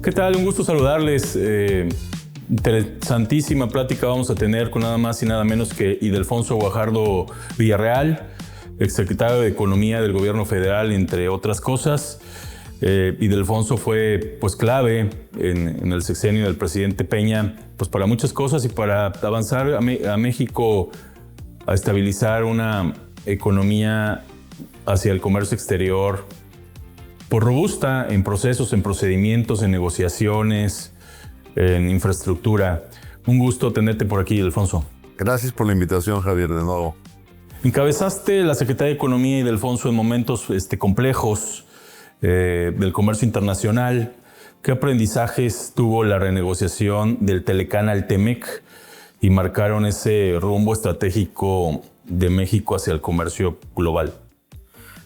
¿Qué tal? Un gusto saludarles. Interesantísima plática vamos a tener con nada más y nada menos que Ildefonso Guajardo Villarreal, exsecretario de Economía del Gobierno Federal, entre otras cosas. Ildefonso fue clave en el sexenio del presidente Peña para muchas cosas y para avanzar a México a estabilizar una economía hacia el comercio exterior robusta en procesos, en procedimientos, en negociaciones, en infraestructura. Un gusto tenerte por aquí, Ildefonso. Gracias por la invitación, Javier, de nuevo. Encabezaste la Secretaría de Economía, Ildefonso, en momentos complejos del comercio internacional. ¿Qué aprendizajes tuvo la renegociación del Telecán al TEMEC y marcaron ese rumbo estratégico de México hacia el comercio global?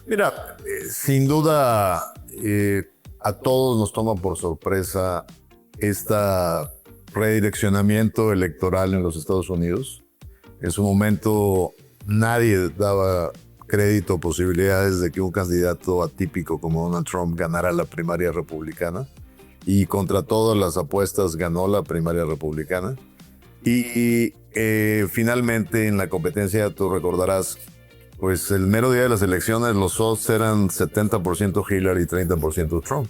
Mira, sin duda a todos nos toma por sorpresa este redireccionamiento electoral en los Estados Unidos. En su momento nadie daba crédito o posibilidades de que un candidato atípico como Donald Trump ganara la primaria republicana, y contra todas las apuestas ganó la primaria republicana. Y finalmente en la competencia, tú recordarás, pues el mero día de las elecciones los odds eran 70% Hillary y 30% Trump.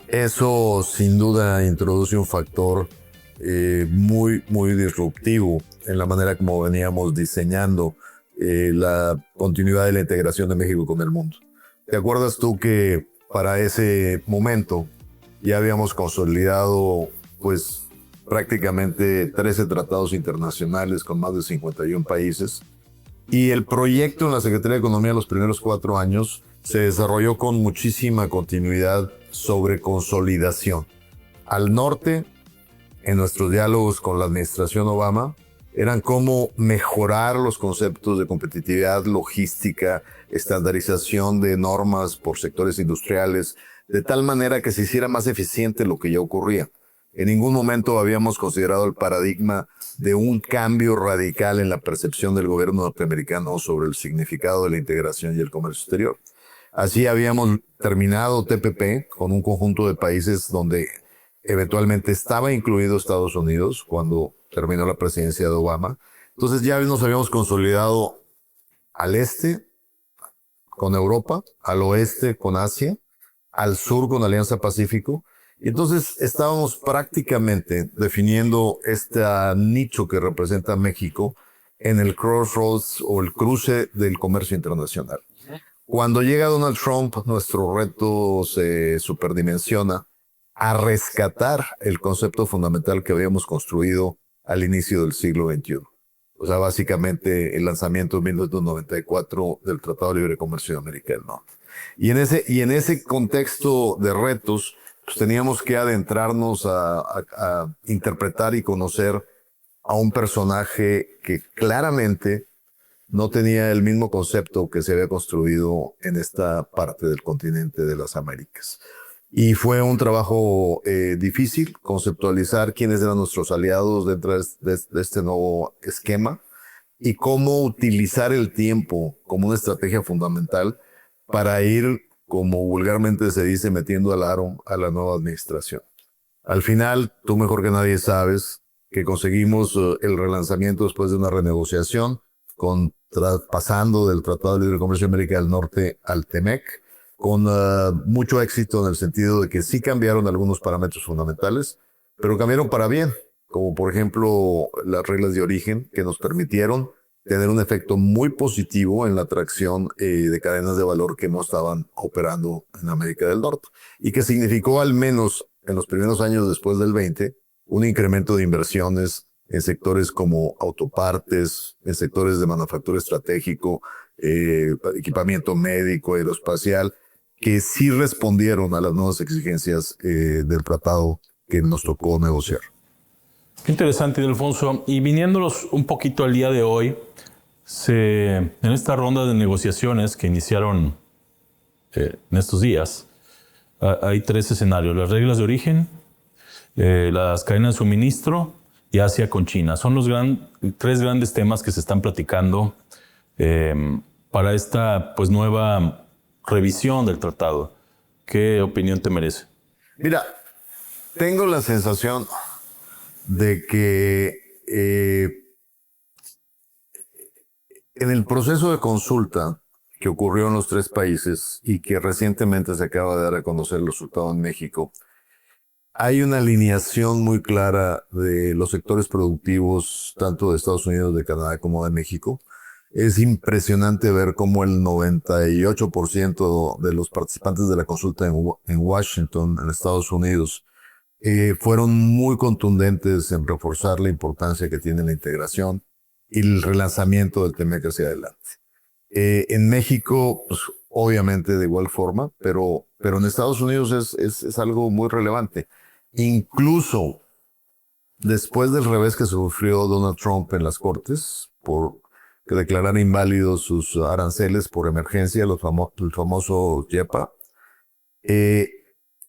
Eso sin duda introduce un factor muy disruptivo en la manera como veníamos diseñando la continuidad de la integración de México con el mundo. ¿Te acuerdas tú que para ese momento ya habíamos consolidado pues prácticamente 13 tratados internacionales con más de 51 países? Y el proyecto en la Secretaría de Economía los primeros 4 años se desarrolló con muchísima continuidad sobre consolidación. Al norte, en nuestros diálogos con la administración Obama, eran cómo mejorar los conceptos de competitividad, logística, estandarización de normas por sectores industriales, de tal manera que se hiciera más eficiente lo que ya ocurría. En ningún momento habíamos considerado el paradigma de un cambio radical en la percepción del gobierno norteamericano sobre el significado de la integración y el comercio exterior. Así habíamos terminado TPP con un conjunto de países donde eventualmente estaba incluido Estados Unidos cuando terminó la presidencia de Obama. Entonces ya nos habíamos consolidado al este con Europa, al oeste con Asia, al sur con Alianza Pacífico. Y entonces estábamos prácticamente definiendo este nicho que representa México en el crossroads o el cruce del comercio internacional. Cuando llega Donald Trump, nuestro reto se superdimensiona a rescatar el concepto fundamental que habíamos construido al inicio del siglo XXI. O sea, básicamente el lanzamiento en 1994 del Tratado de Libre Comercio de América del Norte. Y en ese contexto de retos, pues teníamos que adentrarnos a interpretar y conocer a un personaje que claramente no tenía el mismo concepto que se había construido en esta parte del continente de las Américas. Y fue un trabajo difícil conceptualizar quiénes eran nuestros aliados dentro de este nuevo esquema y cómo utilizar el tiempo como una estrategia fundamental para ir, como vulgarmente se dice, metiendo al aro a la nueva administración. Al final, tú mejor que nadie sabes que conseguimos el relanzamiento después de una renegociación, pasando del Tratado de Libre Comercio de América del Norte al TEMEC, con mucho éxito en el sentido de que sí cambiaron algunos parámetros fundamentales, pero cambiaron para bien, como por ejemplo las reglas de origen que nos permitieron tener un efecto muy positivo en la atracción de cadenas de valor que no estaban operando en América del Norte y que significó al menos en los primeros años después del 20 un incremento de inversiones en sectores como autopartes, en sectores de manufactura estratégico, equipamiento médico, aeroespacial, que sí respondieron a las nuevas exigencias del tratado que nos tocó negociar. Qué interesante, Ildefonso. Y viniéndonos un poquito al día de hoy, en esta ronda de negociaciones que iniciaron en estos días, hay 3 escenarios: las reglas de origen, las cadenas de suministro y Asia con China. Son los 3 grandes temas que se están platicando para esta nueva revisión del tratado. ¿Qué opinión te merece? Mira, Tengo la sensación de que en el proceso de consulta que ocurrió en los tres países y que recientemente se acaba de dar a conocer el resultado en México, hay una alineación muy clara de los sectores productivos, tanto de Estados Unidos, de Canadá como de México. Es impresionante ver cómo el 98% de los participantes de la consulta en Washington, en Estados Unidos, fueron muy contundentes en reforzar la importancia que tiene la integración y el relanzamiento del TEMEC hacia adelante. En México, pues, obviamente de igual forma, pero en Estados Unidos es algo muy relevante. Incluso después del revés que sufrió Donald Trump en las Cortes por que declarara inválidos sus aranceles por emergencia, el famoso YEPA,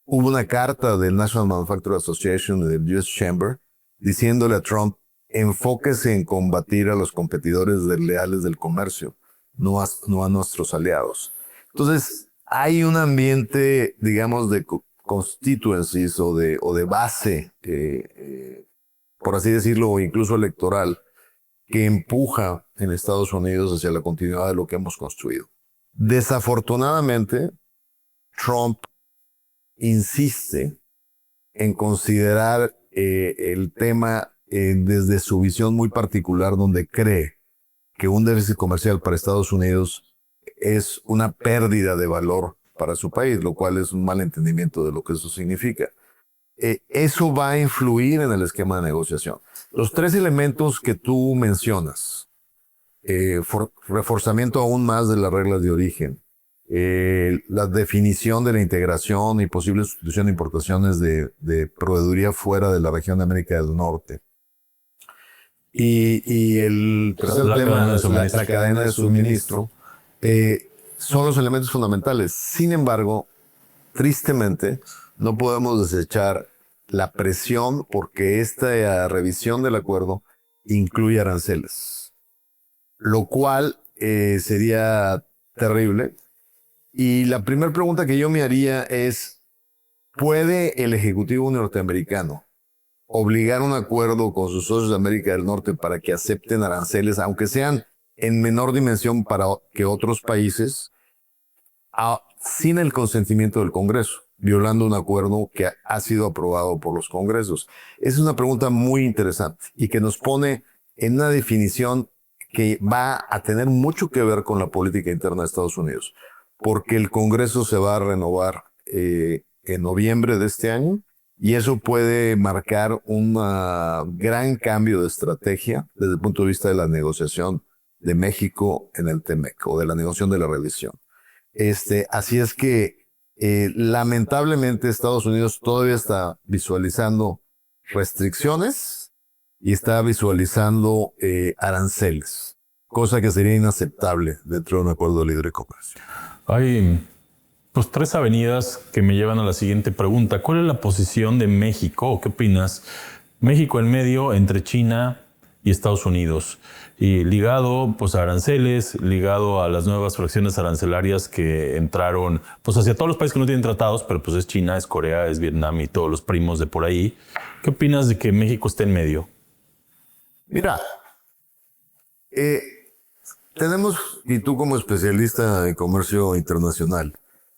hubo una carta del National Manufacturing Association y del US Chamber diciéndole a Trump: enfóquese en combatir a los competidores desleales del comercio, no a nuestros aliados. Entonces, hay un ambiente, digamos, de constituencies o de base, por así decirlo, o incluso electoral, que empuja en Estados Unidos hacia la continuidad de lo que hemos construido. Desafortunadamente, Trump insiste en considerar el tema desde su visión muy particular, donde cree que un déficit comercial para Estados Unidos es una pérdida de valor para su país, lo cual es un mal entendimiento de lo que eso significa. Eso va a influir en el esquema de negociación. Los tres elementos que tú mencionas, reforzamiento aún más de las reglas de origen, la definición de la integración y posible sustitución de importaciones de proveeduría fuera de la región de América del Norte, y el tercer tema, la cadena de suministro, son los elementos fundamentales. Sin embargo, tristemente, no podemos desechar la presión porque esta revisión del acuerdo incluye aranceles, lo cual sería terrible. Y la primera pregunta que yo me haría es: ¿puede el Ejecutivo norteamericano obligar un acuerdo con sus socios de América del Norte para que acepten aranceles, aunque sean en menor dimensión que otros países, sin el consentimiento del Congreso, violando un acuerdo que ha sido aprobado por los Congresos? Es una pregunta muy interesante y que nos pone en una definición que va a tener mucho que ver con la política interna de Estados Unidos, porque el Congreso se va a renovar en noviembre de este año, y eso puede marcar un gran cambio de estrategia desde el punto de vista de la negociación de México en el TEMEC, o de la negociación de la revisión. Así es que lamentablemente Estados Unidos todavía está visualizando restricciones y está visualizando aranceles, cosa que sería inaceptable dentro de un acuerdo de libre comercio. Hay pues tres avenidas que me llevan a la siguiente pregunta. ¿Cuál es la posición de México, o qué opinas? México en medio entre China y Estados Unidos, y ligado pues a aranceles, ligado a las nuevas fracciones arancelarias que entraron pues hacia todos los países que no tienen tratados, pero pues es China, es Corea, es Vietnam y todos los primos de por ahí. ¿Qué opinas de que México esté en medio? Mira, tenemos, y tú como especialista en comercio internacional,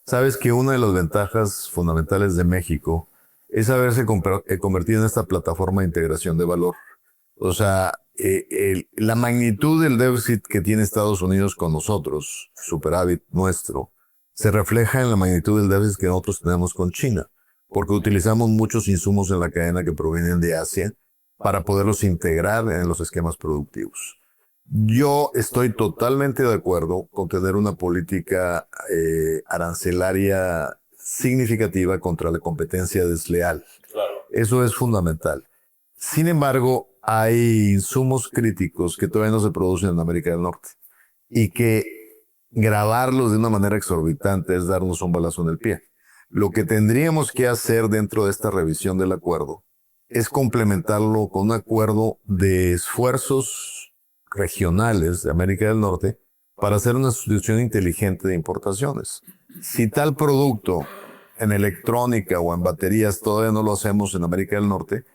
sabes que una de las ventajas fundamentales de México es haberse convertido en esta plataforma de integración de valor. O sea, la magnitud del déficit que tiene Estados Unidos con nosotros, superávit nuestro, se refleja en la magnitud del déficit que nosotros tenemos con China, porque utilizamos muchos insumos en la cadena que provienen de Asia para poderlos integrar en los esquemas productivos. Yo estoy totalmente de acuerdo con tener una política arancelaria significativa contra la competencia desleal. Claro. Eso es fundamental. Sin embargo, hay insumos críticos que todavía no se producen en América del Norte, y que grabarlos de una manera exorbitante es darnos un balazo en el pie. Lo que tendríamos que hacer dentro de esta revisión del acuerdo es complementarlo con un acuerdo de esfuerzos regionales de América del Norte para hacer una sustitución inteligente de importaciones. Si tal producto en electrónica o en baterías todavía no lo hacemos en América del Norte,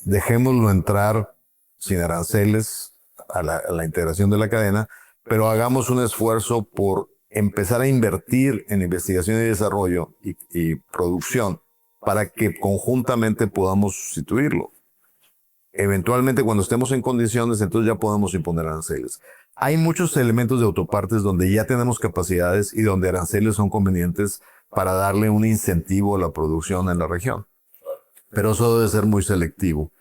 dejémoslo entrar sin aranceles a la integración de la cadena, pero hagamos un esfuerzo por empezar a invertir en investigación y desarrollo y producción para que conjuntamente podamos sustituirlo. Eventualmente, cuando estemos en condiciones, entonces ya podemos imponer aranceles. Hay muchos elementos de autopartes donde ya tenemos capacidades y donde aranceles son convenientes para darle un incentivo a la producción en la región. Pero eso debe ser muy selectivo.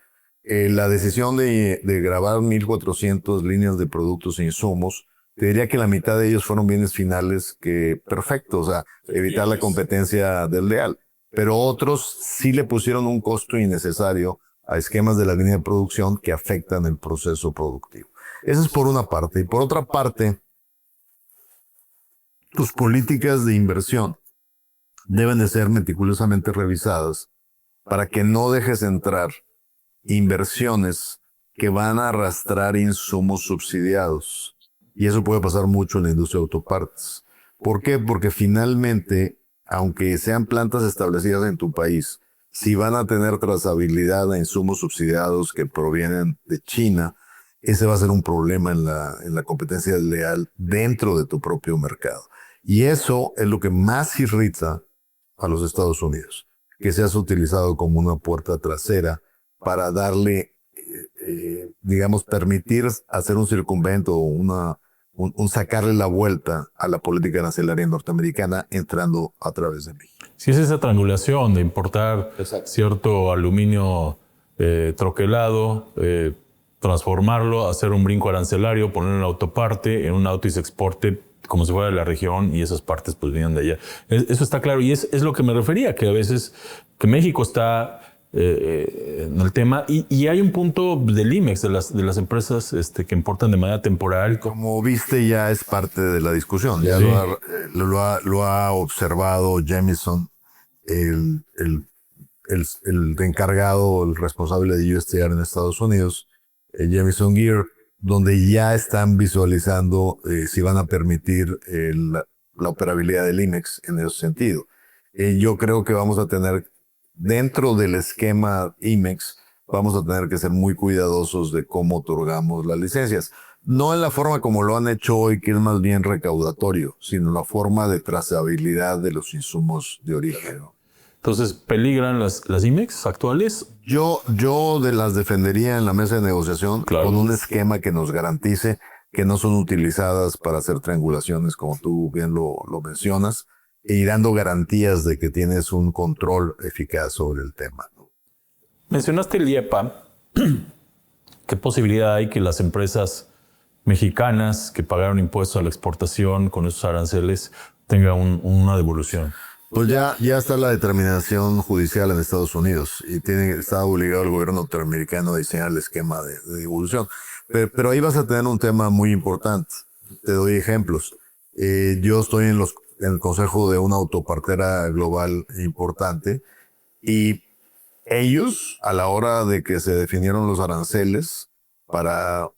La decisión de grabar 1,400 líneas de productos e insumos, te diría que la mitad de ellos fueron bienes finales que perfecto, o sea, evitar la competencia desleal. Pero otros sí le pusieron un costo innecesario a esquemas de la línea de producción que afectan el proceso productivo. Eso es por una parte. Y por otra parte, tus políticas de inversión deben de ser meticulosamente revisadas para que no dejes entrar inversiones que van a arrastrar insumos subsidiados. Y eso puede pasar mucho en la industria de autopartes. ¿Por qué? Porque finalmente, aunque sean plantas establecidas en tu país, si van a tener trazabilidad a insumos subsidiados que provienen de China, ese va a ser un problema en la competencia desleal dentro de tu propio mercado. Y eso es lo que más irrita a los Estados Unidos, que seas utilizado como una puerta trasera para darle, digamos, permitir hacer un circunvento o un sacarle la vuelta a la política arancelaria norteamericana entrando a través de México. Si es esa triangulación de importar cierto aluminio troquelado, transformarlo, hacer un brinco arancelario, poner una autoparte en un auto y se exporte como si fuera de la región y esas partes pues vienen de allá. Eso está claro y es lo que me refería, que a veces que México está en el tema y hay un punto del IMEX, de las empresas que importan de manera temporal. Como viste, ya es parte de la discusión. Ya sí. lo ha observado Jamieson, el encargado, el responsable de USTR en Estados Unidos, Jamieson Gear, donde ya están visualizando si van a permitir la operabilidad del IMEX en ese sentido. Yo creo que vamos a tener, dentro del esquema IMEX, vamos a tener que ser muy cuidadosos de cómo otorgamos las licencias. No en la forma como lo han hecho hoy, que es más bien recaudatorio, sino la forma de trazabilidad de los insumos de origen. Entonces, ¿peligran las IMEX actuales? Yo las defendería en la mesa de negociación con un esquema que nos garantice que no son utilizadas para hacer triangulaciones, como tú bien lo mencionas, y dando garantías de que tienes un control eficaz sobre el tema. Mencionaste el IEPA. ¿Qué posibilidad hay que las empresas mexicanas que pagaron impuestos a la exportación con esos aranceles tengan una devolución? Pues ya está la determinación judicial en Estados Unidos y está obligado el gobierno norteamericano a diseñar el esquema de devolución. Pero ahí vas a tener un tema muy importante. Te doy ejemplos. Yo estoy en el consejo de una autopartera global importante y ellos, a la hora de que se definieron los aranceles,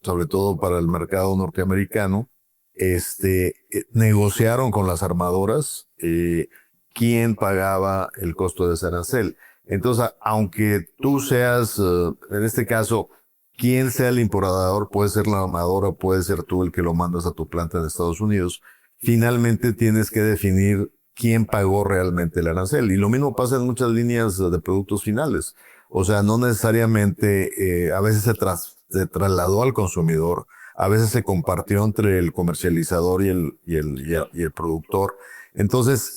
sobre todo para el mercado norteamericano, negociaron con las armadoras quién pagaba el costo de ese arancel. Entonces, aunque tú seas, en este caso, quien sea el importador, puede ser la armadora, puede ser tú el que lo mandas a tu planta en Estados Unidos, finalmente tienes que definir quién pagó realmente el arancel. Y lo mismo pasa en muchas líneas de productos finales. O sea, no necesariamente, a veces se trasladó al consumidor, a veces se compartió entre el comercializador y el productor. Entonces,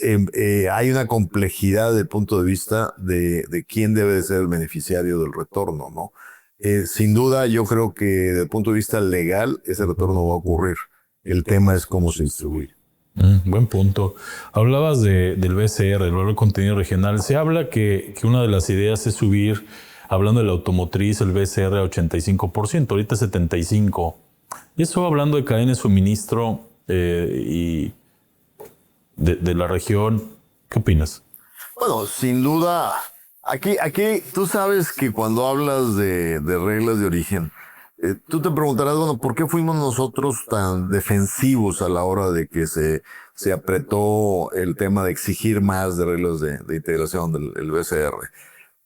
hay una complejidad desde el punto de vista de quién debe de ser el beneficiario del retorno, ¿no? Sin duda, yo creo que desde el punto de vista legal, ese retorno va a ocurrir. El tema es cómo se distribuye. Buen punto. Hablabas del BCR, el valor de contenido regional. Se habla que una de las ideas es subir, hablando de la automotriz, el BCR a 85%, ahorita 75%. Y eso hablando de cadena de suministro y de la región, ¿qué opinas? Bueno, sin duda, aquí tú sabes que cuando hablas de reglas de origen, Tú te preguntarás, bueno, ¿por qué fuimos nosotros tan defensivos a la hora de que se apretó el tema de exigir más de reglas de integración del BCR?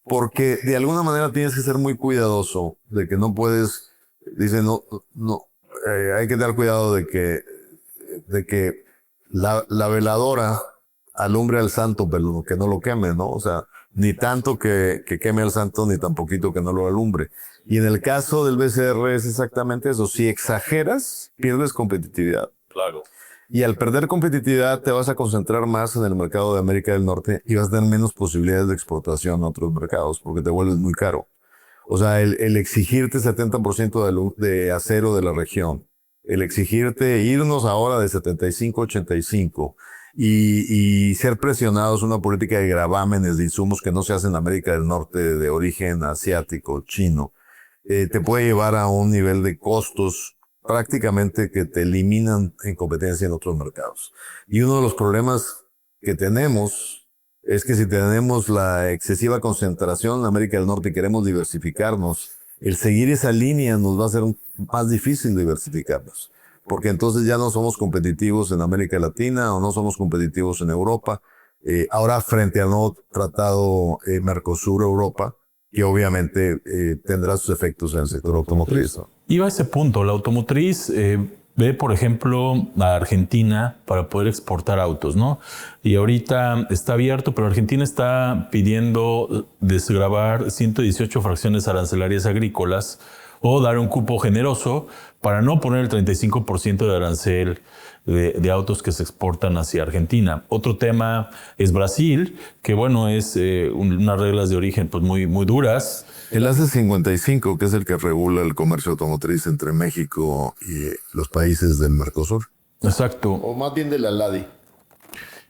Porque de alguna manera tienes que ser muy cuidadoso de que no puedes, dice, hay que tener cuidado de que la veladora alumbre al santo, pero que no lo queme, ¿no? O sea, ni tanto que queme al santo, ni tan poquito que no lo alumbre. Y en el caso del BCR es exactamente eso. Si exageras, pierdes competitividad. Claro. Y al perder competitividad te vas a concentrar más en el mercado de América del Norte y vas a tener menos posibilidades de exportación a otros mercados porque te vuelves muy caro. O sea, el exigirte 70% de acero de la región, el exigirte irnos ahora de 75 a 85 y ser presionados una política de gravámenes de insumos que no se hacen en América del Norte de origen asiático, chino, te puede llevar a un nivel de costos prácticamente que te eliminan en competencia en otros mercados. Y uno de los problemas que tenemos es que si tenemos la excesiva concentración en América del Norte y queremos diversificarnos, el seguir esa línea nos va a hacer más difícil diversificarnos. Porque entonces ya no somos competitivos en América Latina o no somos competitivos en Europa. Ahora frente al nuevo tratado Mercosur-Europa, que obviamente tendrá sus efectos en el sector automotriz, ¿no? Iba a ese punto. La automotriz ve, por ejemplo, a Argentina para poder exportar autos, ¿no? Y ahorita está abierto, pero Argentina está pidiendo desgravar 118 fracciones arancelarias agrícolas o dar un cupo generoso para no poner el 35% de arancel de autos que se exportan hacia Argentina. Otro tema es Brasil, que bueno, es unas reglas de origen pues muy, muy duras. El ACE 55, que es el que regula el comercio automotriz entre México y los países del Mercosur. Exacto. O más bien de la LADI.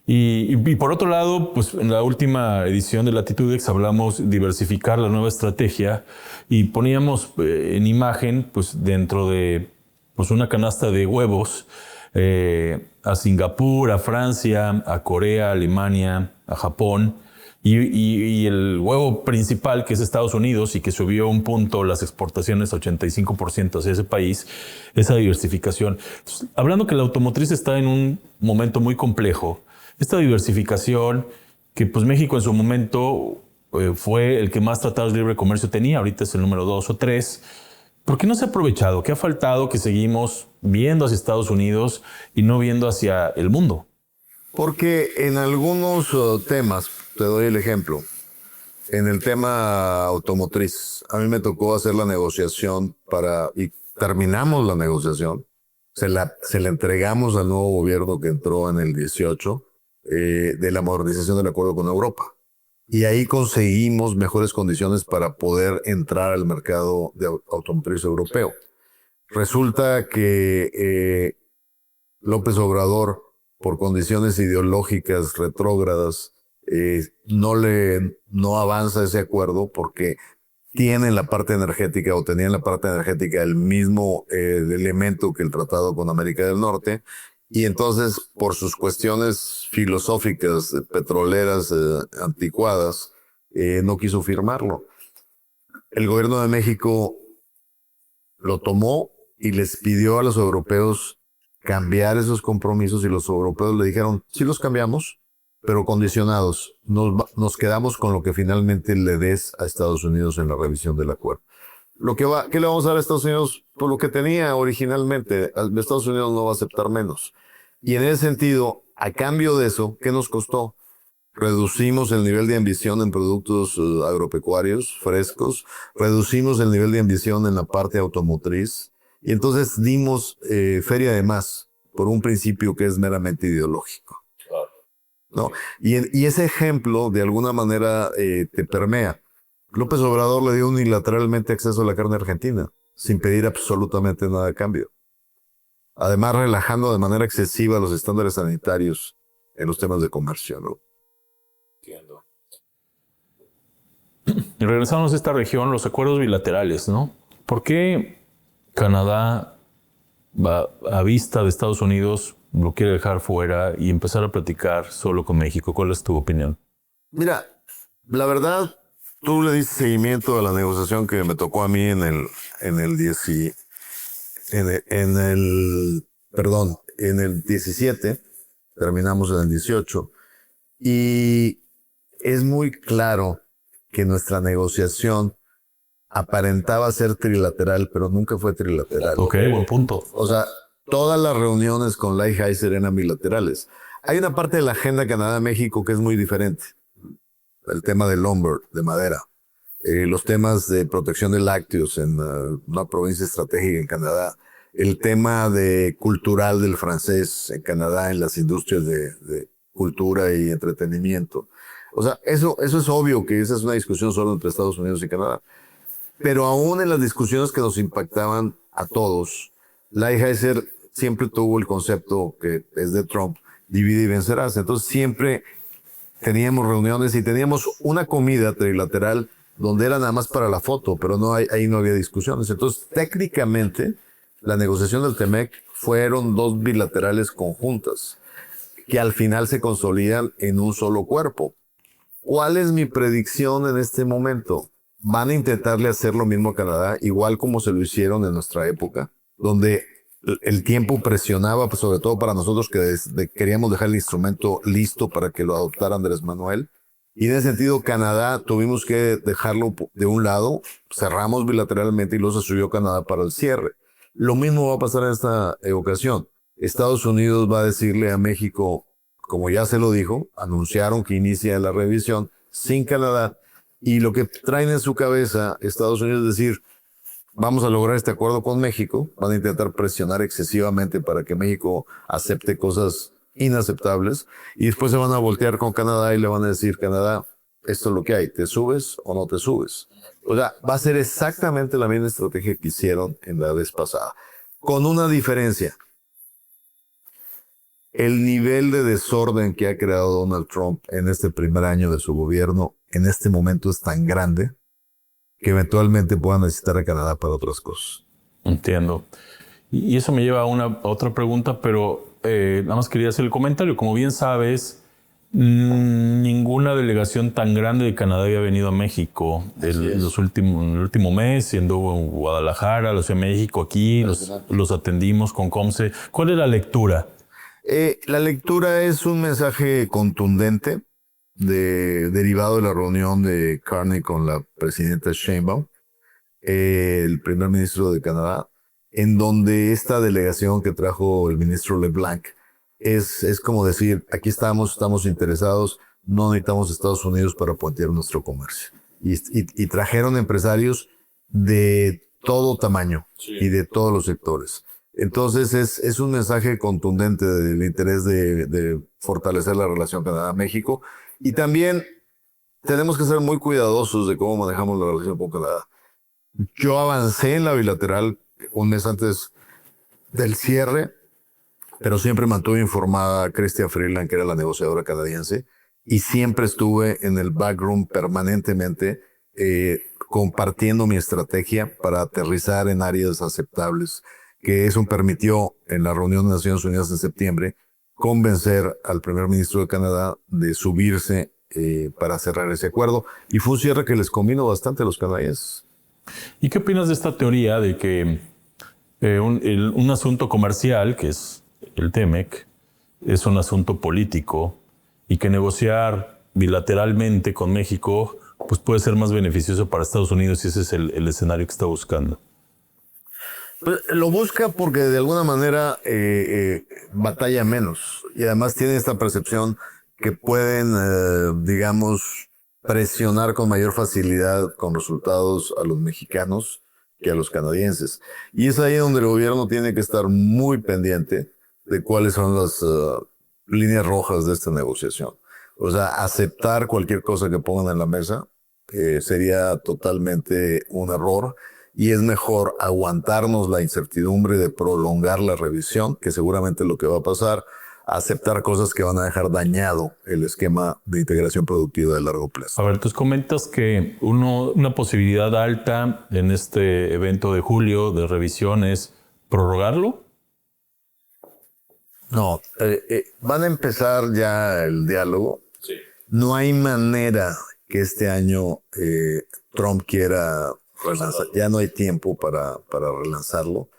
Y por otro lado, pues en la última edición de Latitudex hablamos diversificar la nueva estrategia y poníamos en imagen, pues dentro de pues una canasta de huevos, a Singapur, a Francia, a Corea, a Alemania, a Japón. Y el huevo principal, que es Estados Unidos y que subió un punto las exportaciones 85% hacia ese país, esa diversificación. Entonces, hablando que la automotriz está en un momento muy complejo, esta diversificación que pues México en su momento fue el que más tratados de libre comercio tenía, ahorita es el número 2 o 3. ¿Por qué no se ha aprovechado? ¿Qué ha faltado que seguimos viendo hacia Estados Unidos y no viendo hacia el mundo? Porque en algunos temas, te doy el ejemplo, en el tema automotriz, a mí me tocó hacer la negociación y terminamos la negociación, se la entregamos al nuevo gobierno que entró en el 18, de la modernización del acuerdo con Europa. Y ahí conseguimos mejores condiciones para poder entrar al mercado de automotriz europeo. Resulta que López Obrador, por condiciones ideológicas retrógradas, no avanza ese acuerdo porque tienen la parte energética o tenían la parte energética el mismo elemento que el tratado con América del Norte. Y entonces, por sus cuestiones filosóficas, petroleras, anticuadas, no quiso firmarlo. El gobierno de México lo tomó y les pidió a los europeos cambiar esos compromisos y los europeos le dijeron, sí los cambiamos, pero condicionados. Nos quedamos con lo que finalmente le des a Estados Unidos en la revisión del acuerdo. ¿Qué le vamos a dar a Estados Unidos? Por lo que tenía originalmente. Estados Unidos no va a aceptar menos. Y en ese sentido, a cambio de eso, ¿qué nos costó? Reducimos el nivel de ambición en productos agropecuarios frescos, reducimos el nivel de ambición en la parte automotriz, y entonces dimos feria de más por un principio que es meramente ideológico. ¿No? Y ese ejemplo, de alguna manera, te permea. López Obrador le dio unilateralmente acceso a la carne argentina, sin pedir absolutamente nada a cambio. Además, relajando de manera excesiva los estándares sanitarios en los temas de comercio, ¿no? Entiendo. Y regresamos a esta región, los acuerdos bilaterales, ¿no? ¿Por qué Canadá, a vista de Estados Unidos, lo quiere dejar fuera y empezar a platicar solo con México? ¿Cuál es tu opinión? Mira, la verdad, tú le diste seguimiento a la negociación que me tocó a mí en el en el 17, terminamos en el 18, y es muy claro que nuestra negociación aparentaba ser trilateral, pero nunca fue trilateral. Ok, buen punto. O sea, todas las reuniones con Lighthizer eran bilaterales. Hay una parte de la agenda Canadá-México que es muy diferente. El tema del lumber, de madera. Los temas de protección de lácteos en una provincia estratégica en Canadá. El tema cultural del francés en Canadá, en las industrias de cultura y entretenimiento. O sea, eso es obvio que esa es una discusión solo entre Estados Unidos y Canadá. Pero aún en las discusiones que nos impactaban a todos, Lighthizer siempre tuvo el concepto que es de Trump, divide y vencerás. Entonces siempre teníamos reuniones y teníamos una comida trilateral donde era nada más para la foto, pero ahí no había discusiones. Entonces técnicamente la negociación del TEMEC fueron dos bilaterales conjuntas que al final se consolidan en un solo cuerpo. ¿Cuál es mi predicción en este momento? Van a intentarle hacer lo mismo a Canadá, igual como se lo hicieron en nuestra época, donde el tiempo presionaba, pues, sobre todo para nosotros que queríamos dejar el instrumento listo para que lo adoptara Andrés Manuel. Y en ese sentido, Canadá tuvimos que dejarlo de un lado, cerramos bilateralmente y luego se subió Canadá para el cierre. Lo mismo va a pasar en esta ocasión. Estados Unidos va a decirle a México, como ya se lo dijo, anunciaron que inicia la revisión sin Canadá. Y lo que traen en su cabeza Estados Unidos es decir, vamos a lograr este acuerdo con México, van a intentar presionar excesivamente para que México acepte cosas inaceptables y después se van a voltear con Canadá y le van a decir, Canadá, esto es lo que hay, ¿te subes o no te subes? O sea, va a ser exactamente la misma estrategia que hicieron en la vez pasada, con una diferencia. El nivel de desorden que ha creado Donald Trump en este primer año de su gobierno en este momento es tan grande que eventualmente puedan necesitar a Canadá para otras cosas. Entiendo. Y eso me lleva a otra pregunta, pero nada más quería hacer el comentario. Como bien sabes, ninguna delegación tan grande de Canadá había venido a México en el último mes, siendo en Guadalajara, la Ciudad de México, aquí, los atendimos con Comce. ¿Cuál es la lectura? La lectura es un mensaje contundente derivado de la reunión de Carney con la presidenta Sheinbaum, el primer ministro de Canadá, en donde esta delegación que trajo el ministro LeBlanc es como decir, aquí estamos interesados, no necesitamos Estados Unidos para puentear nuestro comercio. Y trajeron empresarios de todo tamaño y de todos los sectores. Entonces es un mensaje contundente del interés de fortalecer la relación Canadá-México. Y también tenemos que ser muy cuidadosos de cómo manejamos la relación con Canadá. Yo avancé en la bilateral un mes antes del cierre, pero siempre mantuve informada a Chrystia Freeland, que era la negociadora canadiense, y siempre estuve en el backroom permanentemente compartiendo mi estrategia para aterrizar en áreas aceptables, que eso permitió en la reunión de Naciones Unidas en septiembre convencer al primer ministro de Canadá de subirse para cerrar ese acuerdo. Y fue un cierre que les convino bastante a los canadienses. ¿Y qué opinas de esta teoría de que un asunto comercial, que es el TEMEC, es un asunto político y que negociar bilateralmente con México pues puede ser más beneficioso para Estados Unidos y ese es el escenario que está buscando? Pues lo busca porque de alguna manera batalla menos y además tiene esta percepción que pueden, digamos, presionar con mayor facilidad con resultados a los mexicanos que a los canadienses. Y es ahí donde el gobierno tiene que estar muy pendiente de cuáles son las líneas rojas de esta negociación. O sea, aceptar cualquier cosa que pongan en la mesa sería totalmente un error. Y es mejor aguantarnos la incertidumbre de prolongar la revisión, que seguramente es lo que va a pasar, aceptar cosas que van a dejar dañado el esquema de integración productiva de largo plazo. A ver, tú comentas que una posibilidad alta en este evento de julio de revisión es prorrogarlo. No, van a empezar ya el diálogo. Sí. No hay manera que este año Trump quiera relanzar. Ya no hay tiempo para relanzarlo.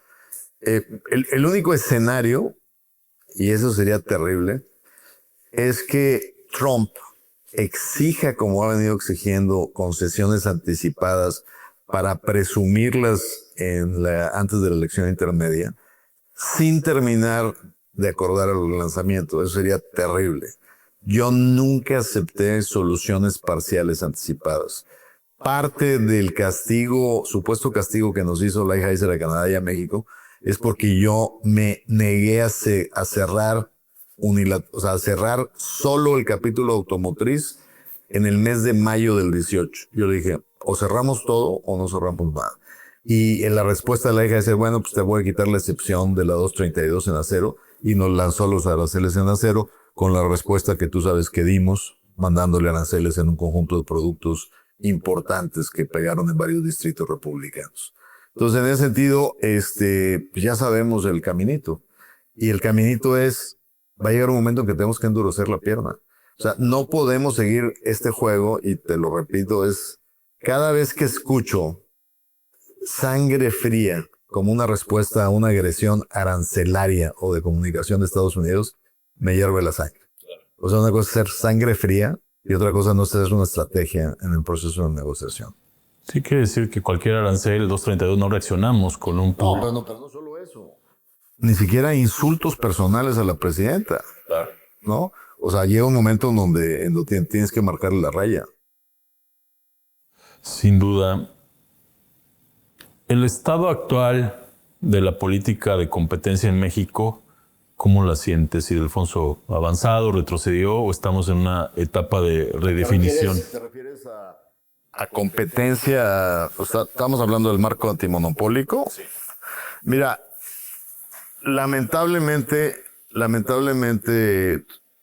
El único escenario, y eso sería terrible, es que Trump exija, como ha venido exigiendo, concesiones anticipadas para presumirlas antes de la elección intermedia, sin terminar de acordar el lanzamiento. Eso sería terrible. Yo nunca acepté soluciones parciales anticipadas. Parte del castigo, supuesto castigo que nos hizo Lighthizer a Canadá y a México, es porque yo me negué a cerrar a cerrar solo el capítulo automotriz en el mes de mayo del 18. Yo le dije, o cerramos todo o no cerramos nada. Y en la respuesta de la hija dice, bueno, pues te voy a quitar la excepción de la 232 en acero, y nos lanzó los aranceles en acero con la respuesta que tú sabes que dimos, mandándole aranceles en un conjunto de productos importantes que pegaron en varios distritos republicanos. Entonces, en ese sentido, pues ya sabemos el caminito. Y el caminito va a llegar un momento en que tenemos que endurecer la pierna. O sea, no podemos seguir este juego, y te lo repito, cada vez que escucho sangre fría como una respuesta a una agresión arancelaria o de comunicación de Estados Unidos, me hierve la sangre. O sea, una cosa es ser sangre fría y otra cosa no es ser una estrategia en el proceso de negociación. Sí, quiere decir que cualquier arancel 232 no reaccionamos con un... pero no solo eso. Ni siquiera insultos personales a la presidenta. Claro. ¿No? O sea, llega un momento en donde tienes que marcarle la raya. Sin duda. El estado actual de la política de competencia en México, ¿cómo la sientes? ¿Ildefonso avanzado, retrocedió o estamos en una etapa de redefinición? ¿Te refieres a competencia? O sea, estamos hablando del marco antimonopólico. Sí. Mira, lamentablemente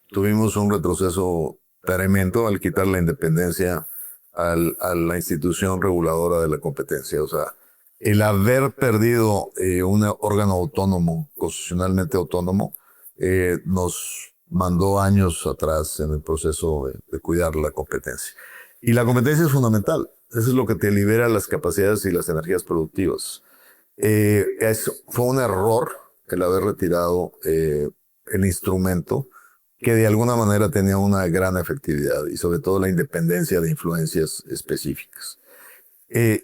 tuvimos un retroceso tremendo al quitar la independencia a la institución reguladora de la competencia. O sea, el haber perdido un órgano autónomo, constitucionalmente autónomo, nos mandó años atrás en el proceso de cuidar la competencia. Y la competencia es fundamental. Eso es lo que te libera las capacidades y las energías productivas. Fue un error el haber retirado el instrumento que de alguna manera tenía una gran efectividad y sobre todo la independencia de influencias específicas.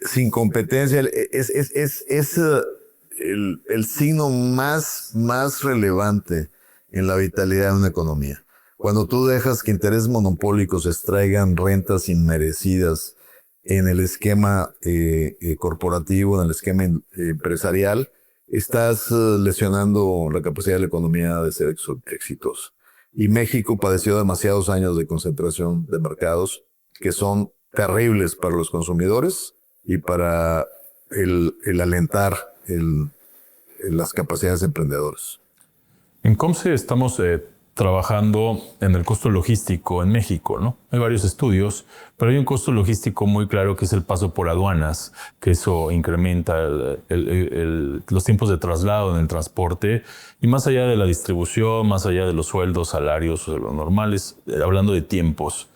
Sin competencia es el signo más relevante en la vitalidad de una economía. Cuando tú dejas que intereses monopólicos extraigan rentas inmerecidas en el esquema corporativo, en el esquema empresarial, estás lesionando la capacidad de la economía de ser exitosa. Y México padeció demasiados años de concentración de mercados que son terribles para los consumidores y para el alentar las capacidades emprendedoras. En COMSE estamos trabajando en el costo logístico en México, ¿no? Hay varios estudios, pero hay un costo logístico muy claro que es el paso por aduanas, que eso incrementa los tiempos de traslado en el transporte, y más allá de la distribución, más allá de los sueldos, salarios o de lo normales, hablando de tiempos.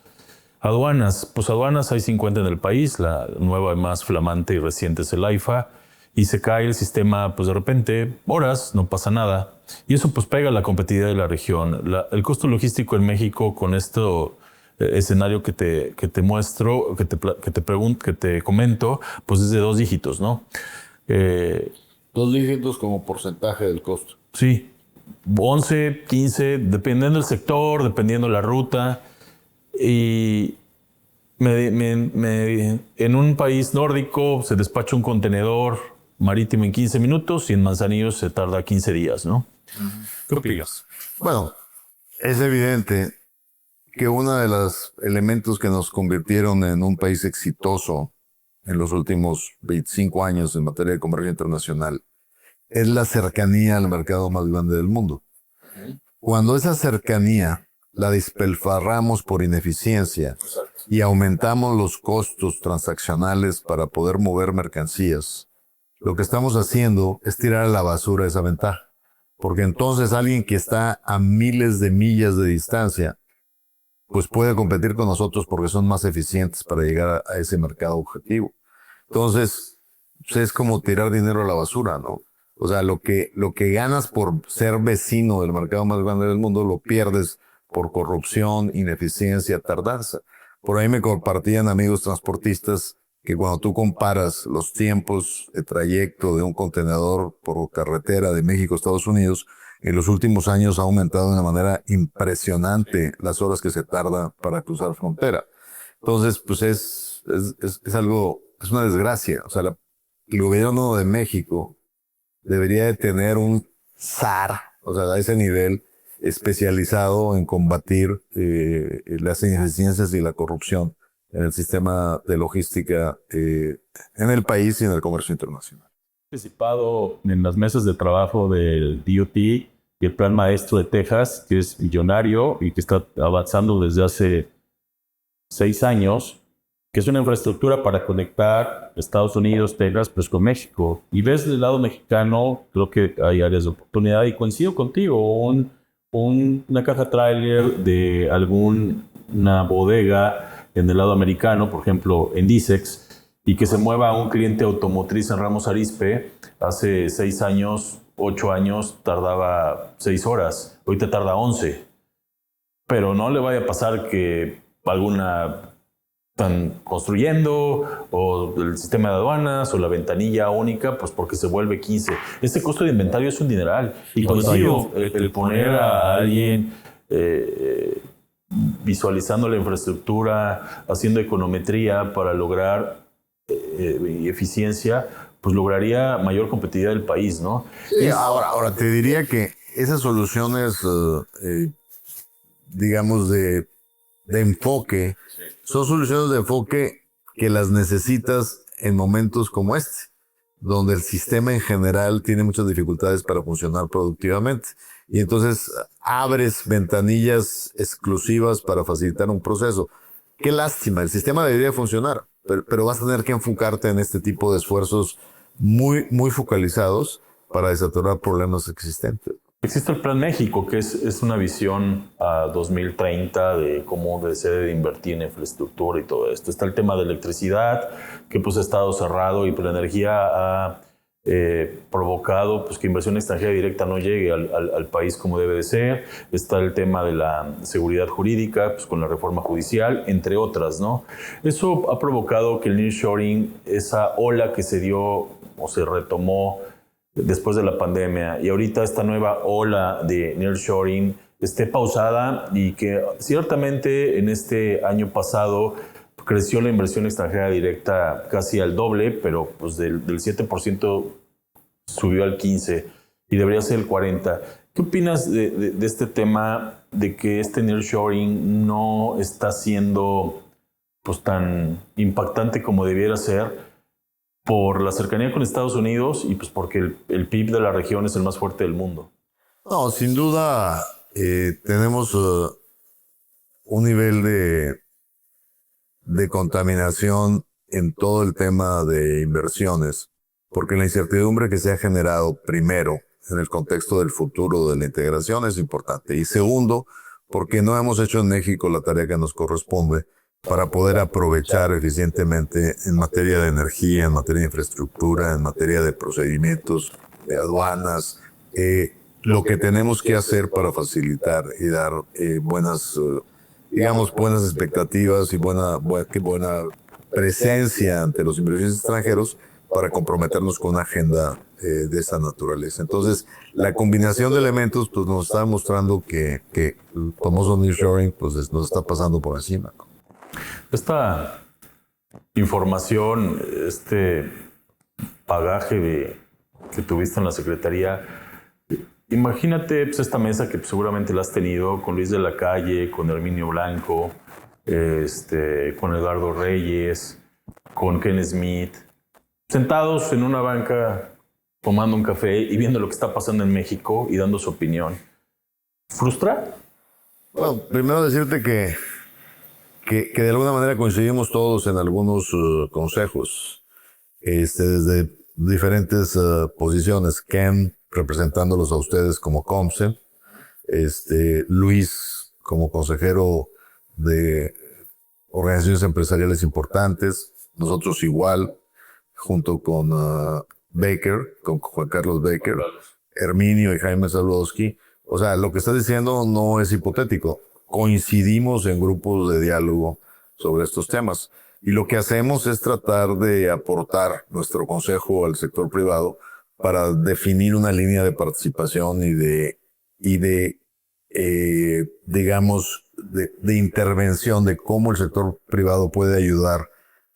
Aduanas, pues aduanas hay 50 en el país, la nueva más flamante y reciente es el AIFA, y se cae el sistema, pues de repente, horas, no pasa nada. Y eso pues pega la competitividad de la región. El costo logístico en México con este escenario que te muestro, que te comento, pues es de 2 dígitos, ¿no? 2 dígitos como porcentaje del costo. Sí, 11, 15, dependiendo del sector, dependiendo la ruta. Y en un país nórdico se despacha un contenedor marítimo en 15 minutos y en Manzanillo se tarda 15 días, ¿no? ¿Qué opinas? Bueno, es evidente que uno de los elementos que nos convirtieron en un país exitoso en los últimos 25 años en materia de comercio internacional es la cercanía al mercado más grande del mundo. Cuando esa cercanía la despilfarramos por ineficiencia y aumentamos los costos transaccionales para poder mover mercancías, lo que estamos haciendo es tirar a la basura esa ventaja. Porque entonces alguien que está a miles de millas de distancia, pues puede competir con nosotros porque son más eficientes para llegar a ese mercado objetivo. Entonces, pues es como tirar dinero a la basura, ¿no? O sea, lo que ganas por ser vecino del mercado más grande del mundo, lo pierdes por corrupción, ineficiencia, tardanza. Por ahí me compartían amigos transportistas que cuando tú comparas los tiempos de trayecto de un contenedor por carretera de México a Estados Unidos, en los últimos años ha aumentado de una manera impresionante las horas que se tarda para cruzar frontera. Entonces, pues es algo, es una desgracia. O sea, el gobierno de México debería de tener un SAR, o sea, a ese nivel, especializado en combatir las ineficiencias y la corrupción en el sistema de logística en el país y en el comercio internacional. Participado en las mesas de trabajo del DOT y el Plan Maestro de Texas, que es millonario y que está avanzando desde hace 6 años, que es una infraestructura para conectar Estados Unidos, Texas, pues con México. Y ves del lado mexicano, creo que hay áreas de oportunidad y coincido contigo, una caja tráiler de alguna bodega en el lado americano, por ejemplo, en Dicex, y que se mueva a un cliente automotriz en Ramos Arizpe, hace 6 años, 8 años, tardaba 6 horas, ahorita tarda 11. Pero no le vaya a pasar que alguna están construyendo, o el sistema de aduanas, o la ventanilla única, pues porque se vuelve 15. Este costo de inventario es un dineral. Y consigo el poner a alguien visualizando la infraestructura, haciendo econometría para lograr eficiencia, pues lograría mayor competitividad del país, ¿no? Sí, ahora te diría que esas soluciones, digamos, de enfoque, son soluciones de enfoque que las necesitas en momentos como este, donde el sistema en general tiene muchas dificultades para funcionar productivamente. Y entonces abres ventanillas exclusivas para facilitar un proceso. Qué lástima, el sistema debería funcionar, pero vas a tener que enfocarte en este tipo de esfuerzos muy, muy focalizados para desatorar problemas existentes. Existe el Plan México, que es una visión a 2030 de cómo se debe invertir en infraestructura y todo esto. Está el tema de electricidad, que pues ha estado cerrado y pues, la energía ha provocado pues, que inversión extranjera directa no llegue al país como debe de ser. Está el tema de la seguridad jurídica, pues, con la reforma judicial, entre otras, ¿no? Eso ha provocado que el nearshoring, esa ola que se dio o se retomó después de la pandemia, y ahorita esta nueva ola de nearshoring esté pausada, y que ciertamente en este año pasado creció la inversión extranjera directa casi al doble, pero pues del 7% subió al 15% y debería ser el 40%. ¿Qué opinas de este tema de que este nearshoring no está siendo pues tan impactante como debiera ser, por la cercanía con Estados Unidos y pues porque el PIB de la región es el más fuerte del mundo? No, sin duda tenemos un nivel de contaminación en todo el tema de inversiones, porque la incertidumbre que se ha generado, primero, en el contexto del futuro de la integración es importante, y segundo, porque no hemos hecho en México la tarea que nos corresponde para poder aprovechar eficientemente en materia de energía, en materia de infraestructura, en materia de procedimientos, de aduanas, lo que tenemos que hacer para facilitar y dar buenas expectativas y buena presencia ante los inversionistas extranjeros para comprometernos con una agenda de esa naturaleza. Entonces, la combinación de elementos pues, nos está mostrando que el famoso nearshoring pues, nos está pasando por encima, ¿no? Esta información, este bagaje que tuviste en la Secretaría, imagínate pues, esta mesa que pues, seguramente la has tenido con Luis de la Calle, con Herminio Blanco, con Eduardo Reyes, con Ken Smith, sentados en una banca tomando un café y viendo lo que está pasando en México y dando su opinión. ¿Frustra? Bueno, primero decirte que de alguna manera coincidimos todos en algunos consejos, desde diferentes posiciones. Ken representándolos a ustedes como COMSE, Luis como consejero de organizaciones empresariales importantes, nosotros igual, junto con Baker, con Juan Carlos Baker, Herminio y Jaime Zabludowski. O sea, lo que estás diciendo no es hipotético. Coincidimos en grupos de diálogo sobre estos temas. Y lo que hacemos es tratar de aportar nuestro consejo al sector privado para definir una línea de participación digamos, de intervención de cómo el sector privado puede ayudar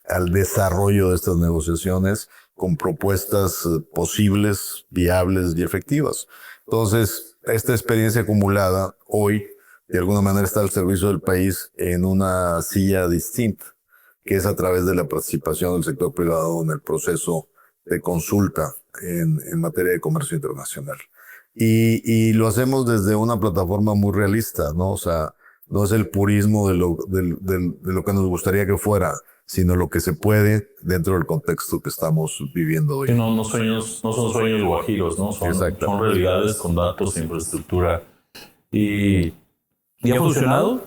al desarrollo de estas negociaciones con propuestas posibles, viables y efectivas. Entonces, esta experiencia acumulada hoy, de alguna manera, está al servicio del país en una silla distinta, que es a través de la participación del sector privado en el proceso de consulta en materia de comercio internacional. Y lo hacemos desde una plataforma muy realista, ¿no? O sea, no es el purismo de lo que nos gustaría que fuera, sino lo que se puede dentro del contexto que estamos viviendo hoy. Sí, no son sueños guajiros, ¿no? Son realidades con datos e infraestructura. ¿Y ha funcionado?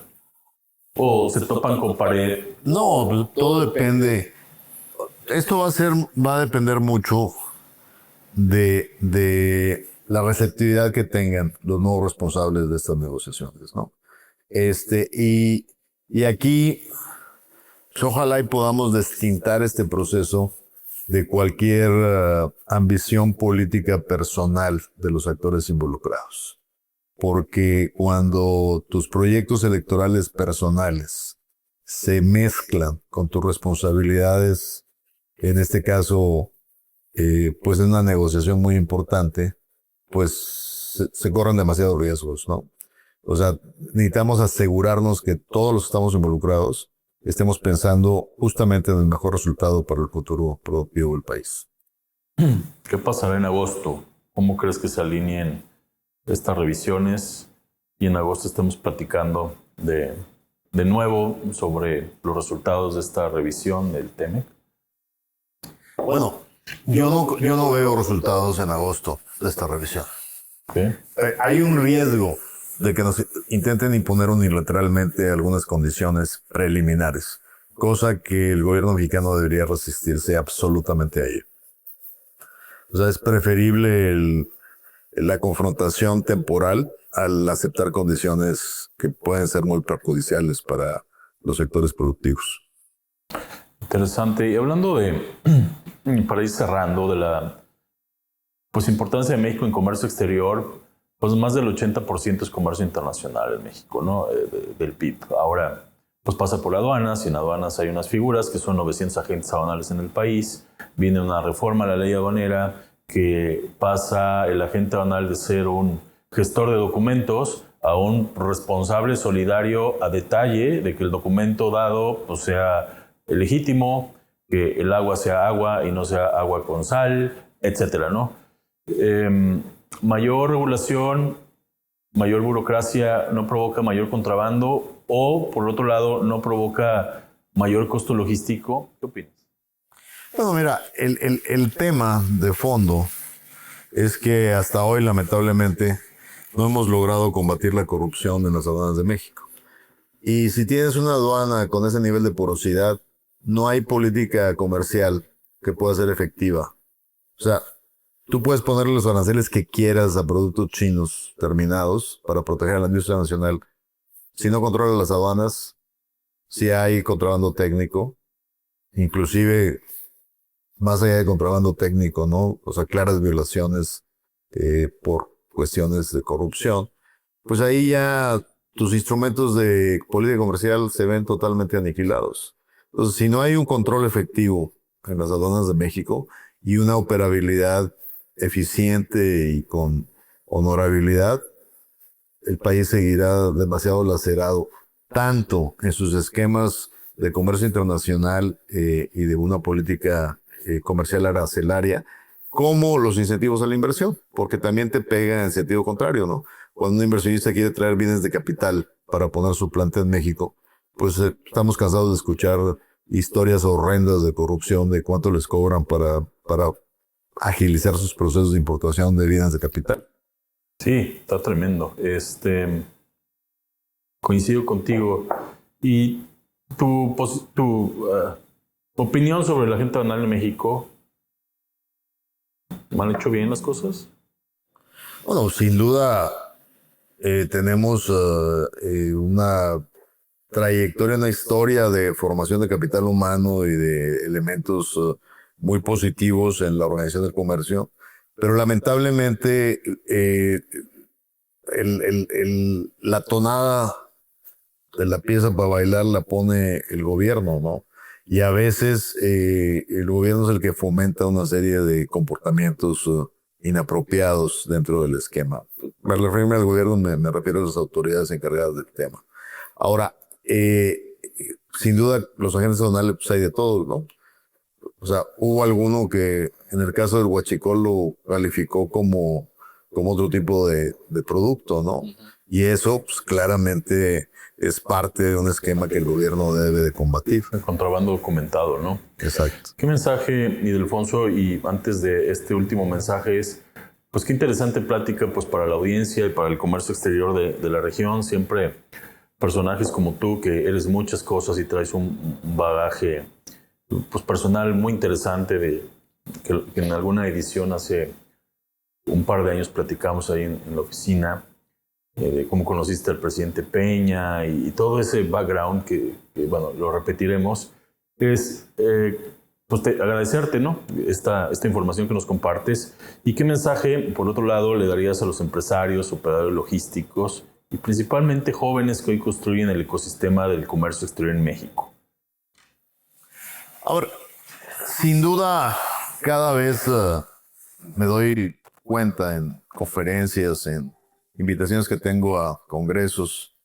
¿O se topan con pared? No, todo depende. Esto va a depender mucho de la receptividad que tengan los nuevos responsables de estas negociaciones, ¿no? Y aquí, pues, ojalá y podamos destintar este proceso de cualquier ambición política personal de los actores involucrados. Porque cuando tus proyectos electorales personales se mezclan con tus responsabilidades, en este caso, pues en una negociación muy importante, pues se corren demasiados riesgos, ¿no? O sea, necesitamos asegurarnos que todos los que estamos involucrados estemos pensando justamente en el mejor resultado para el futuro productivo del país. ¿Qué pasará en agosto? ¿Cómo crees que se alineen estas revisiones? Y en agosto estamos platicando de nuevo sobre los resultados de esta revisión del TEMEC. Bueno, yo no veo resultados en agosto de esta revisión. ¿Sí? Hay un riesgo de que nos intenten imponer unilateralmente algunas condiciones preliminares, cosa que el gobierno mexicano debería resistirse absolutamente a ello. O sea, es preferible la confrontación temporal al aceptar condiciones que pueden ser muy perjudiciales para los sectores productivos. Interesante. Y hablando para ir cerrando, de la importancia de México en comercio exterior, pues más del 80% es comercio internacional en México, ¿no? Del PIB. Ahora, pues pasa por aduanas, y en aduanas hay unas figuras que son 900 agentes aduanales en el país. Viene una reforma a la ley aduanera que pasa el agente aduanal de ser un gestor de documentos a un responsable solidario a detalle de que el documento dado pues, sea legítimo, que el agua sea agua y no sea agua con sal, etcétera, ¿no? Mayor regulación, mayor burocracia no provoca mayor contrabando o, por otro lado, no provoca mayor costo logístico. ¿Qué opinas? Bueno, mira, el tema de fondo es que hasta hoy, lamentablemente, no hemos logrado combatir la corrupción en las aduanas de México. Y si tienes una aduana con ese nivel de porosidad, no hay política comercial que pueda ser efectiva. O sea, tú puedes ponerle los aranceles que quieras a productos chinos terminados para proteger a la industria nacional. Si no controlas las aduanas, si hay contrabando técnico, inclusive más allá de contrabando técnico, ¿no? O sea, claras violaciones por cuestiones de corrupción, pues ahí ya tus instrumentos de política comercial se ven totalmente aniquilados. Entonces, si no hay un control efectivo en las aduanas de México y una operabilidad eficiente y con honorabilidad, el país seguirá demasiado lacerado, tanto en sus esquemas de comercio internacional y de una política comercial arancelaria, como los incentivos a la inversión, porque también te pega en sentido contrario, ¿no? Cuando un inversionista quiere traer bienes de capital para poner su planta en México, pues estamos cansados de escuchar historias horrendas de corrupción, de cuánto les cobran para agilizar sus procesos de importación de bienes de capital. Sí, está tremendo. Coincido contigo. Y tu opinión sobre la agente aduanal en México, ¿Han hecho bien las cosas? Bueno, sin duda tenemos una trayectoria, una historia de formación de capital humano y de elementos muy positivos en la organización del comercio, pero lamentablemente la tonada de la pieza para bailar la pone el gobierno, ¿no? Y a veces el gobierno es el que fomenta una serie de comportamientos inapropiados dentro del esquema. Al referirme al gobierno me refiero a las autoridades encargadas del tema. Ahora, sin duda, los agentes aduanales pues hay de todo, ¿no? O sea, hubo alguno que en el caso del huachicol lo calificó como otro tipo de producto, ¿no? Y eso pues, claramente es parte de un esquema que el gobierno debe de combatir. El contrabando documentado, ¿no? Exacto. ¿Qué mensaje, Ildefonso, y antes de este último mensaje es, pues qué interesante plática pues para la audiencia y para el comercio exterior de la región, siempre personajes como tú, que eres muchas cosas y traes un bagaje pues personal muy interesante que en alguna edición hace un par de años platicamos ahí en la oficina, de cómo conociste al presidente Peña y todo ese background que bueno, lo repetiremos. Es pues agradecerte, ¿no? Esta información que nos compartes. ¿Y qué mensaje, por otro lado, le darías a los empresarios, operadores logísticos y principalmente jóvenes que hoy construyen el ecosistema del comercio exterior en México? Ahora, sin duda, cada vez me doy cuenta en conferencias, en invitaciones que tengo a congresos,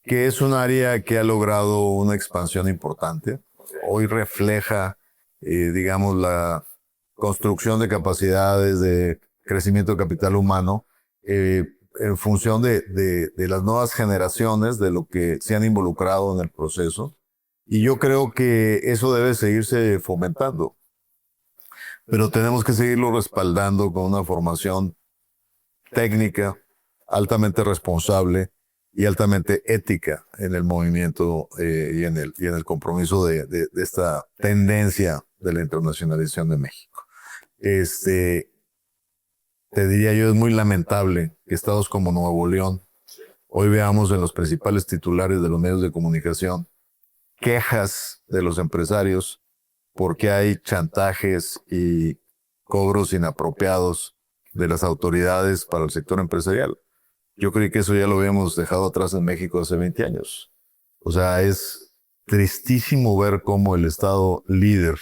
que es un área que ha logrado una expansión importante. Hoy refleja, digamos, la construcción de capacidades, de crecimiento de capital humano, en función de las nuevas generaciones, de lo que se han involucrado en el proceso. Y yo creo que eso debe seguirse fomentando. Pero tenemos que seguirlo respaldando con una formación técnica, altamente responsable y altamente ética en el movimiento y en el compromiso de esta tendencia de la internacionalización de México. Te diría yo, es muy lamentable que estados como Nuevo León hoy veamos en los principales titulares de los medios de comunicación quejas de los empresarios porque hay chantajes y cobros inapropiados de las autoridades para el sector empresarial. Yo creí que eso ya lo habíamos dejado atrás en México hace 20 años. O sea, es tristísimo ver cómo el estado líder,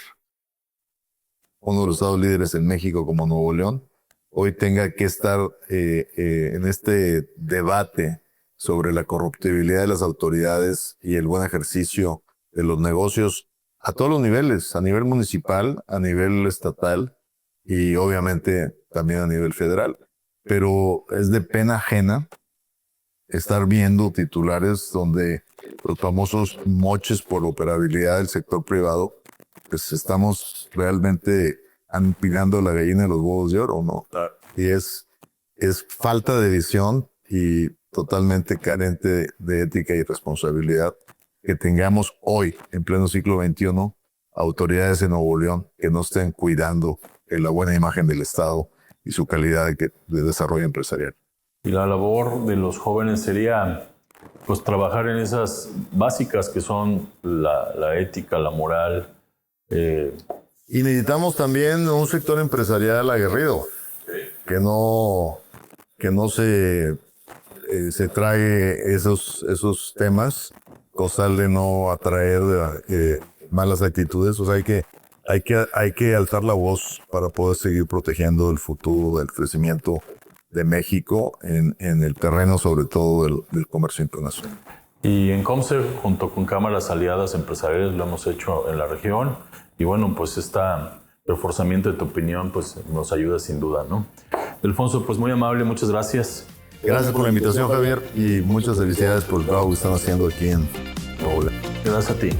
uno de los estados líderes en México como Nuevo León, hoy tenga que estar en este debate sobre la corruptibilidad de las autoridades y el buen ejercicio de los negocios a todos los niveles, a nivel municipal, a nivel estatal y obviamente también a nivel federal. Pero es de pena ajena estar viendo titulares donde los famosos moches por operabilidad del sector privado, pues estamos realmente empinando la gallina de los huevos de oro, ¿no? Y es falta de visión y totalmente carente de ética y responsabilidad que tengamos hoy, en pleno siglo XXI, autoridades en Nuevo León que no estén cuidando la buena imagen del Estado y su calidad de desarrollo empresarial. Y la labor de los jóvenes sería pues trabajar en esas básicas que son la ética, la moral. Y necesitamos también un sector empresarial aguerrido, que no se trague esos temas, cosa de no atraer malas actitudes. O sea, hay que alzar la voz para poder seguir protegiendo el futuro del crecimiento de México en el terreno, sobre todo del comercio internacional. Y en COMSER, junto con cámaras aliadas empresariales, lo hemos hecho en la región. Y bueno, pues este reforzamiento de tu opinión pues nos ayuda sin duda, ¿no? Ildefonso, pues muy amable, muchas gracias. Gracias por la invitación, Javier, y muchas felicidades por el trabajo que están haciendo aquí en Puebla. Gracias a ti.